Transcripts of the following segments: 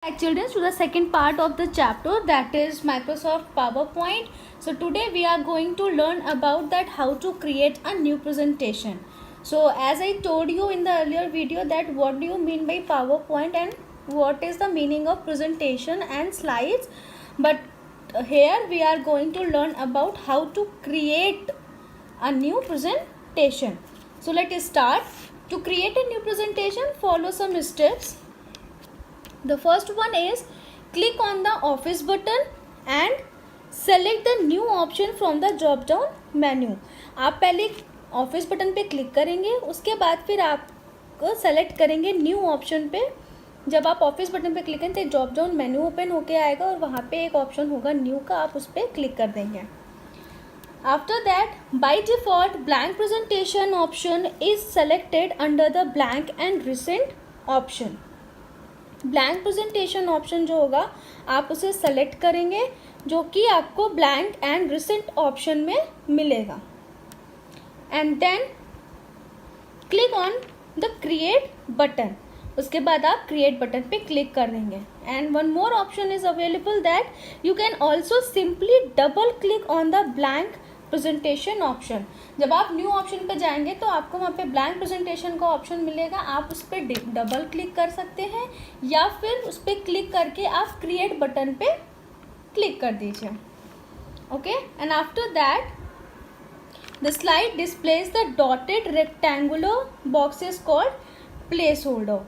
Back children to the second part of the chapter, that is Microsoft PowerPoint. So today we are going to learn about that how to create a new presentation. So as I told you in the earlier video that what do you mean by PowerPoint and what is the meaning of presentation and slides, but here we are going to learn about how to create a new presentation. So let us start. To create a new presentation, follow some steps. The first one is click on the office button and select the new option from the drop down menu. आप पहले office button पे click करेंगे, उसके बाद फिर आप select करेंगे new option पे. जब आप ऑफिस बटन पे क्लिक करें तो ड्रॉप डाउन मेन्यू ओपन होके आएगा और वहाँ पे एक ऑप्शन होगा न्यू का, आप उस पर क्लिक कर देंगे. After that by default blank presentation option is selected under the blank and recent option. Blank presentation option जो होगा आप उसे सेलेक्ट करेंगे, जो कि आपको ब्लैंक एंड रिसेंट ऑप्शन में मिलेगा. And then click on the create button. उसके बाद आप क्रिएट बटन पे क्लिक कर देंगे. And one more option is available that you can also simply double click on the blank presentation option. जब आप न्यू ऑप्शन पे जाएंगे तो आपको वहाँ पे ब्लैंक प्रेजेंटेशन का ऑप्शन मिलेगा, आप उस पर डबल क्लिक कर सकते हैं या फिर उस पर क्लिक करके आप क्रिएट बटन पे क्लिक कर दीजिए. Okay, and after that the slide displays the dotted rectangular boxes called placeholder.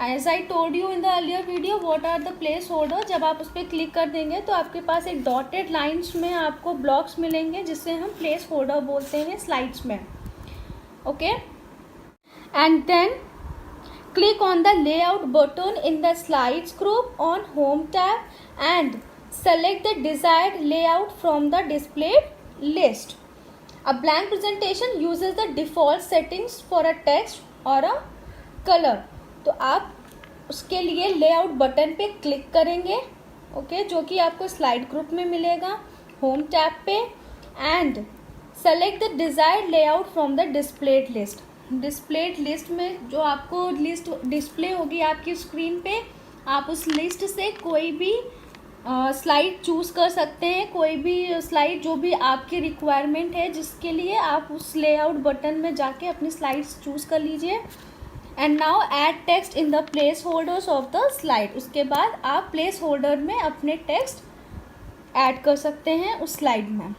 As I told you in the earlier video what are the placeholder. जब आप उस पर click कर देंगे तो आपके पास एक डॉटेड लाइन्स में आपको ब्लॉक्स मिलेंगे जिससे हम प्लेस होल्डर बोलते हैं स्लाइड्स में. Okay, and then click on the layout button in the slides group on home tab and select the desired layout from the displayed list. A blank presentation uses the default settings for a text और a colour. तो आप उसके लिए layout button पे click करेंगे, okay, जो कि आपको स्लाइड ग्रुप में मिलेगा होम टैब पे. And select the desired layout from the displayed list. Displayed list में जो आपको लिस्ट डिस्प्ले होगी आपकी स्क्रीन पे, आप उस लिस्ट से कोई भी स्लाइड चूज़ कर सकते हैं. कोई भी स्लाइड जो भी आपकी रिक्वायरमेंट है जिसके लिए आप उस लेआउट बटन में जाके अपनी स्लाइड्स चूज़ कर लीजिए. And now add text in the place holders of the slide. उसके बाद आप प्लेस होल्डर में अपने टेक्स्ट ऐड कर सकते हैं उस स्लाइड में.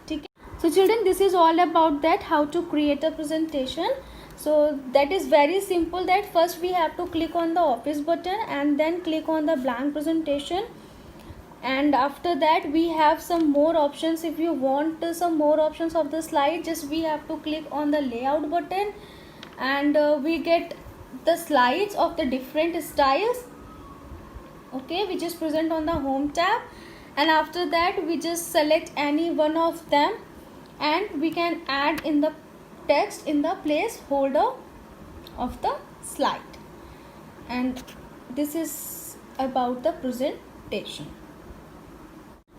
ठीक है. So children, this is all about that how to create a presentation. So that is very simple, that first we have to click on the office button and then click on the blank presentation, and after that we have some more options. If you want some more options of the slide, just we have to click on the layout button and we get the slides of the different styles, okay, which is present on the home tab. And after that we just select any one of them and we can add in the text in the place holder of the slide. And this is about the presentation.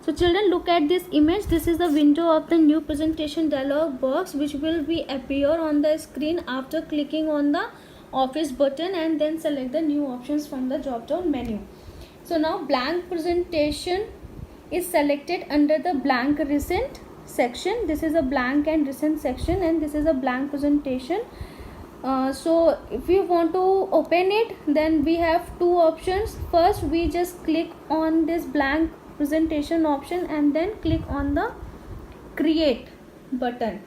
So children, look at this image. This is the window of the new presentation dialog box which will be appear on the screen after clicking on the office button and then select the new options from the drop down menu. So now blank presentation is selected under the blank recent section. This is a blank and recent section and this is a blank presentation. So if you want to open it, then we have two options. First we just click on this blank presentation option and then click on the create button.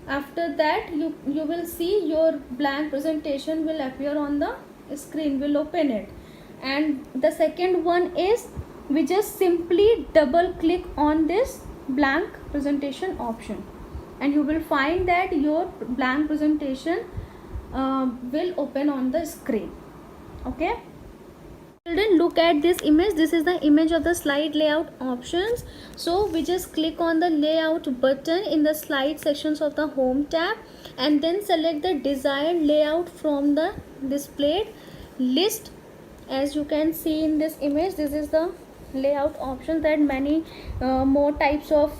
After that you will see your blank presentation will appear on the screen. We'll open it. And the second one is we just simply double click on this blank presentation option and you will find that your blank presentation will open on the screen. Okay children, look at this image. This is the image of the slide layout options. So we just click on the layout button in the slide sections of the home tab and then select the desired layout from the displayed list. As you can see in this image, this is the layout option that many more types of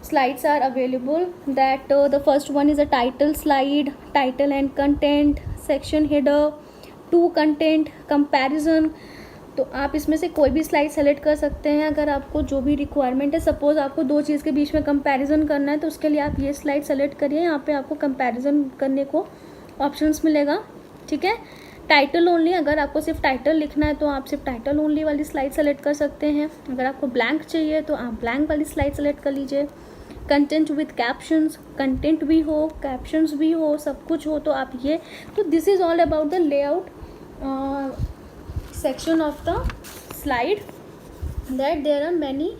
slides are available. That the first one is a title slide, title and content, section header, to content, comparison, तो आप इसमें से कोई भी slide select कर सकते हैं अगर आपको जो भी रिक्वायरमेंट है। सपोज़ आपको दो चीज़ के बीच में कंपैरिजन करना है तो उसके लिए आप ये स्लाइड सेलेक्ट करिए, यहाँ पे आपको कंपैरिजन करने को ऑप्शंस मिलेगा, ठीक है। टाइटल ओनली, अगर आपको सिर्फ टाइटल लिखना है तो आप सिर्फ टाइटल ओनली वाली स्लाइड सेलेक्ट कर सकते हैं। अगर आपको ब्लैंक चाहिए तो आप ब्लैंक वाली स्लाइड सेलेक्ट कर लीजिए। कंटेंट विद कैप्शंस, कंटेंट भी हो, कैप्शंस भी हो, सब कुछ हो तो आप ये, तो this is all about the layout section of the slide, that there are many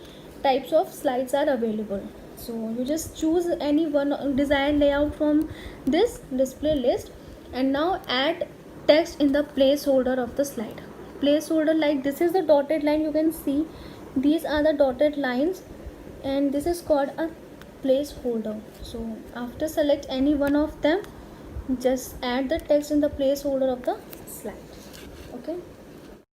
types of slides are available. So you just choose any one desired layout from this display list, and now add text in the placeholder of the slide. Placeholder, like this is the dotted line, you can see these are the dotted lines and this is called a placeholder. So after select any one of them, just add the text in the placeholder of the slide. Okay.